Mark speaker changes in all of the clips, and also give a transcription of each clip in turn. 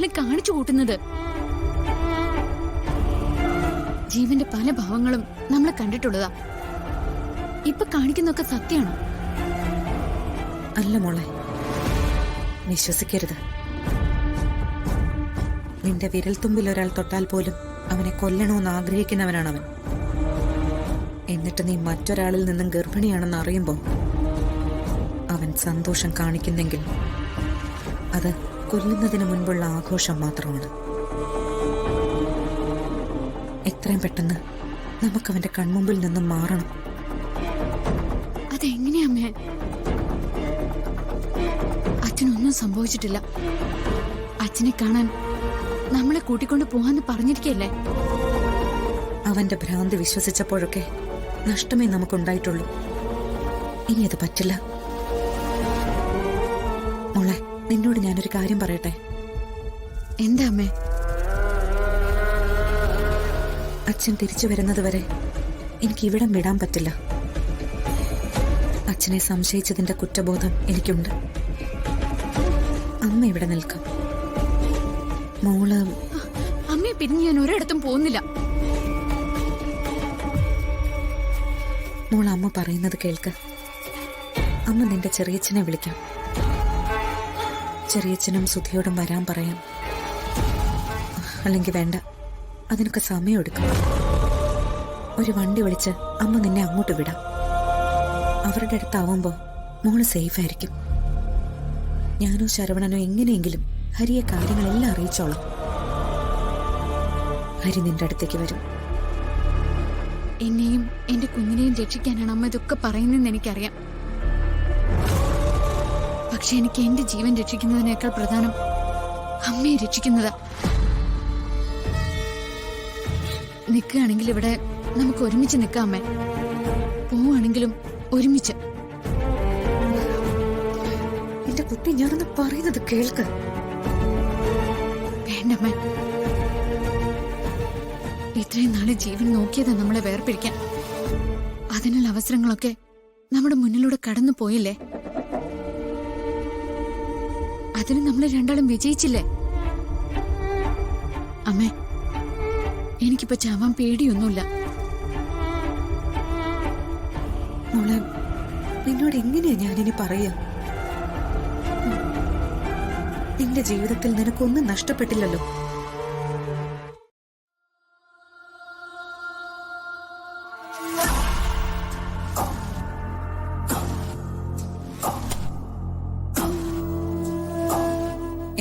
Speaker 1: എന്തായാലും കാണിച്ചു കൂട്ടുന്നത്? ജീവന്റെ പല ഭാവങ്ങളും നമ്മൾ കണ്ടിട്ടുള്ളതാ. ഇപ്പൊ കാണിക്കുന്നൊക്കെ സത്യമാണോ?
Speaker 2: അല്ല മോളെ, വിശ്വസിക്കരുത്. നിന്റെ വിരൽത്തുമ്പിൽ ഒരാൾ തൊട്ടാൽ പോലും അവനെ കൊല്ലണമെന്ന് ആഗ്രഹിക്കുന്നവനാണവൻ. എന്നിട്ട് നീ മറ്റൊരാളിൽ നിന്നും ഗർഭിണിയാണെന്ന് അറിയുമ്പോൾ അവൻ സന്തോഷം കാണിക്കുന്നെങ്കിൽ അത് കൊല്ലുന്നതിന് മുൻപുള്ള ആഘോഷം മാത്രമാണ്. എത്രയും പെട്ടെന്ന് നമുക്കവന്റെ കൺമുമ്പിൽ നിന്നും മാറണം.
Speaker 1: അതെങ്ങനെയാ അമ്മേ? അച്ഛനൊന്നും സംഭവിച്ചിട്ടില്ല. അച്ഛനെ കാണാൻ നമ്മളെ കൂട്ടിക്കൊണ്ട് പോവാന്ന് പറഞ്ഞിരിക്കല്ലേ?
Speaker 2: അവന്റെ ഭ്രാന്തി വിശ്വസിച്ചപ്പോഴൊക്കെ നഷ്ടമേ നമുക്കുണ്ടായിട്ടുള്ളൂ. ഇനി അത് പറ്റില്ല. മോളെ, നിന്നോട് ഞാനൊരു കാര്യം പറയട്ടെ.
Speaker 1: എന്താ അമ്മേ?
Speaker 2: അച്ഛൻ തിരിച്ചു വരുന്നത് വരെ എനിക്ക് ഇവിടം വിടാൻ പറ്റില്ല. അച്ഛനെ സംശയിച്ചതിന്റെ കുറ്റബോധം എനിക്കുണ്ട്. അമ്മ ഇവിടെ നിൽക്കാം. മോള്
Speaker 1: അമ്മയെ പിരിഞ്ഞ് ഞാൻ ഒരിടത്തും പോകുന്നില്ല.
Speaker 2: മോൾ അമ്മ പറയുന്നത് കേൾക്ക്. അമ്മ നിന്റെ ചെറിയച്ഛനെ വിളിക്കാം. ചെറിയച്ഛനും സുധിയോടും വരാൻ പറയാം. അല്ലെങ്കിൽ വേണ്ട, അതിനൊക്കെ സമയമെടുക്കും. ഒരു വണ്ടി വിളിച്ച് അമ്മ നിന്നെ അങ്ങോട്ട് വിടാം. അവരുടെ അടുത്താവുമ്പോ മോള് സേഫ് ആയിരിക്കും. ഞാനോ ശരവണനോ എങ്ങനെയെങ്കിലും ഹരിയെ കാര്യങ്ങളെല്ലാം അറിയിച്ചോളാം. ഹരി നിന്റെ അടുത്തേക്ക് വരും.
Speaker 1: എന്നെയും എന്റെ കുഞ്ഞിനെയും രക്ഷിക്കാനാണ് അമ്മ ഇതൊക്കെ പറയുന്നതെന്ന് എനിക്കറിയാം. പക്ഷെ എനിക്ക് എന്റെ ജീവൻ രക്ഷിക്കുന്നതിനേക്കാൾ പ്രധാനം അമ്മയെ രക്ഷിക്കുന്നതാ. നിൽക്കുകയാണെങ്കിൽ ഇവിടെ നമുക്ക് ഒരുമിച്ച് നിൽക്കാം അമ്മേ. പോവുകയാണെങ്കിലും ഒരുമിച്ച്.
Speaker 2: എന്റെ കുട്ടി, ഞാനൊന്ന് പറയുന്നത് കേൾക്ക്.
Speaker 1: വേണ്ടമ്മേ, ഇത്രയും നാളെ ജീവൻ നോക്കിയതാ നമ്മളെ വേർപിരിക്കാൻ. അതിനുള്ള അവസരങ്ങളൊക്കെ നമ്മുടെ മുന്നിലൂടെ കടന്നു പോയില്ലേ? അതിന് നമ്മൾ രണ്ടാളും വിജയിച്ചില്ലേ? അമ്മേ, എനിക്കിപ്പോ ചാവാൻ പേടിയൊന്നുമില്ല.
Speaker 2: മോളെ, നിന്നോട് എങ്ങനെയാ ഞാനിനി പറയാ? നിന്റെ ജീവിതത്തിൽ നിനക്കൊന്നും നഷ്ടപ്പെട്ടില്ലല്ലോ.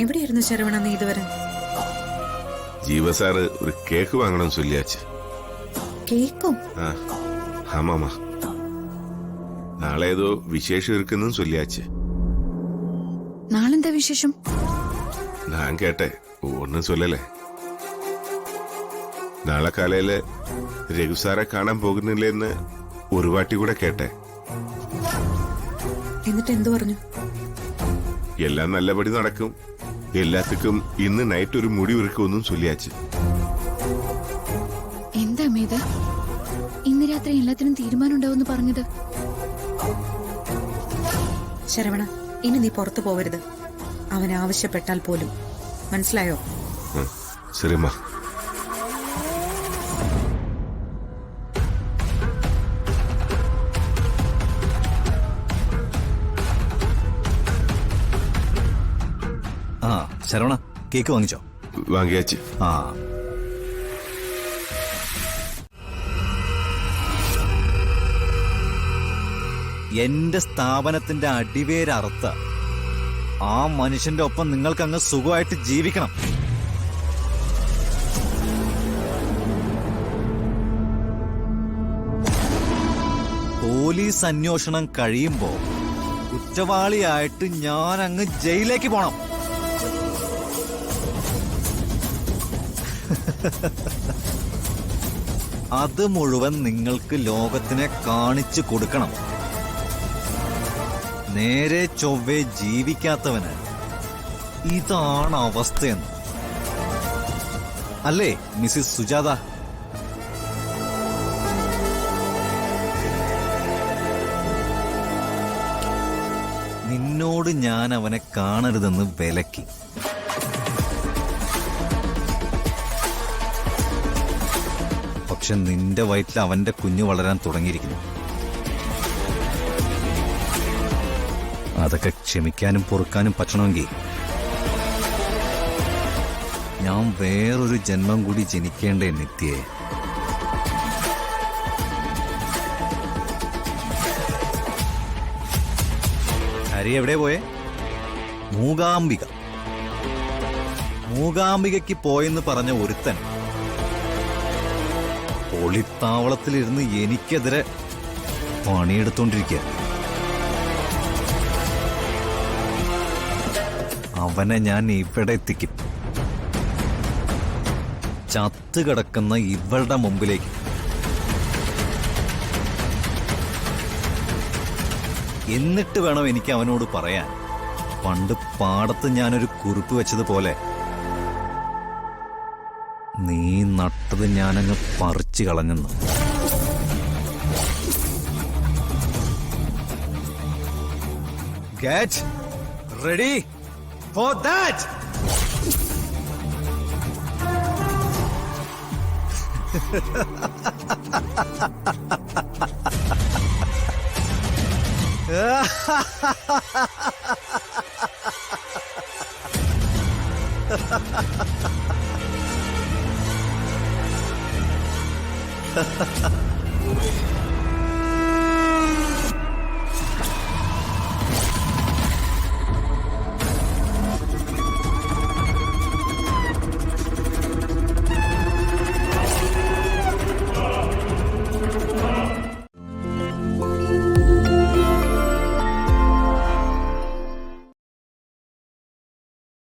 Speaker 2: എവിടെയായിരുന്നു ശരവണ നീ ഇതുവരെ?
Speaker 3: ജീവസാറ് ഒരു കേക്ക് വാങ്ങണം ചൊല്ലിയാച്ച്.
Speaker 2: കേക്കോ?
Speaker 3: ആമാ, നാളെ ഏതോ വിശേഷം ഇരിക്കുന്നു ചൊല്ലിയാച്ച്.
Speaker 1: നാളെന്താ വിശേഷം?
Speaker 3: ഞാൻ കേട്ടെ, ഒന്നും ചൊല്ലല്ലേ. നാളെ കാലയില് രഘുസാറെ കാണാൻ പോകുന്നില്ലെന്ന് ഒരു വാട്ടി കൂടെ കേട്ടെ.
Speaker 2: എന്നിട്ട് എന്തു പറഞ്ഞു?
Speaker 3: എല്ലാം നല്ലപടി നടക്കും, എല്ലാത്തിനും ഇന്ന് നൈറ്റ് ഒരു മുടി ഒരുക്കുമെന്നും ചൊല്ലിയാച്ച്.
Speaker 1: എന്താ ഇത്? ഇന്ന് രാത്രി എല്ലാത്തിനും തീരുമാനം ഉണ്ടാവുമെന്ന് പറഞ്ഞത്?
Speaker 2: ശരവണ, ഇനി നീ പുറത്തു പോവരുത്. അവൻ ആവശ്യപ്പെട്ടാൽ പോലും. മനസ്സിലായോ?
Speaker 3: ശരിമ്മ.
Speaker 4: ശരവണ, കേക്ക് വാങ്ങിച്ചോ?
Speaker 3: വാങ്ങിയാച്ച്.
Speaker 4: എന്റെ സ്ഥാപനത്തിന്റെ അടിവേരറുത്ത ആ മനുഷ്യന്റെ ഒപ്പം നിങ്ങൾക്ക് അങ്ങ് സുഖമായിട്ട് ജീവിക്കണം. പോലീസ് അന്വേഷണം കഴിയുമ്പോ കുറ്റവാളിയായിട്ട് ഞാൻ അങ്ങ് ജയിലിലേക്ക് പോണം. അത് മുഴുവൻ നിങ്ങൾക്ക് ലോകത്തിനെ കാണിച്ചു കൊടുക്കണം. നേരെ ചൊവ്വേ ജീവിക്കാത്തവന് ഇതാണ് അവസ്ഥയെന്ന്. അല്ലേ മിസ്സിസ് സുജാത? നിന്നോട് ഞാൻ അവനെ കാണരുതെന്ന് വിലക്കി. പക്ഷെ നിന്റെ വയറ്റിൽ അവന്റെ കുഞ്ഞു വളരാൻ തുടങ്ങിയിരിക്കുന്നു. അതൊക്കെ ക്ഷമിക്കാനും പൊറുക്കാനും പറ്റണമെങ്കിൽ ഞാൻ വേറൊരു ജന്മം കൂടി ജനിക്കേണ്ടേ നിത്യേ? ഹരി എവിടെ പോയേ? മൂകാംബിക. മൂകാംബികയ്ക്ക് പോയെന്ന് പറഞ്ഞ ഒരുത്തൻ ഒളിത്താവളത്തിലിരുന്ന് എനിക്കെതിരെ പണിയെടുത്തോണ്ടിരിക്കുക. അവനെ ഞാൻ ഇവിടെ എത്തിക്കും. ചത്തുകിടക്കുന്ന ഇവളുടെ മുമ്പിലേക്ക്. എന്നിട്ട് വേണം എനിക്ക് അവനോട് പറയാൻ, പണ്ട് പാടത്ത് ഞാനൊരു കുറിപ്പ് വെച്ചതുപോലെ നീ നട്ടത് ഞാനങ്ങ് പറിച്ചു കളഞ്ഞെന്ന്. Get ready for that!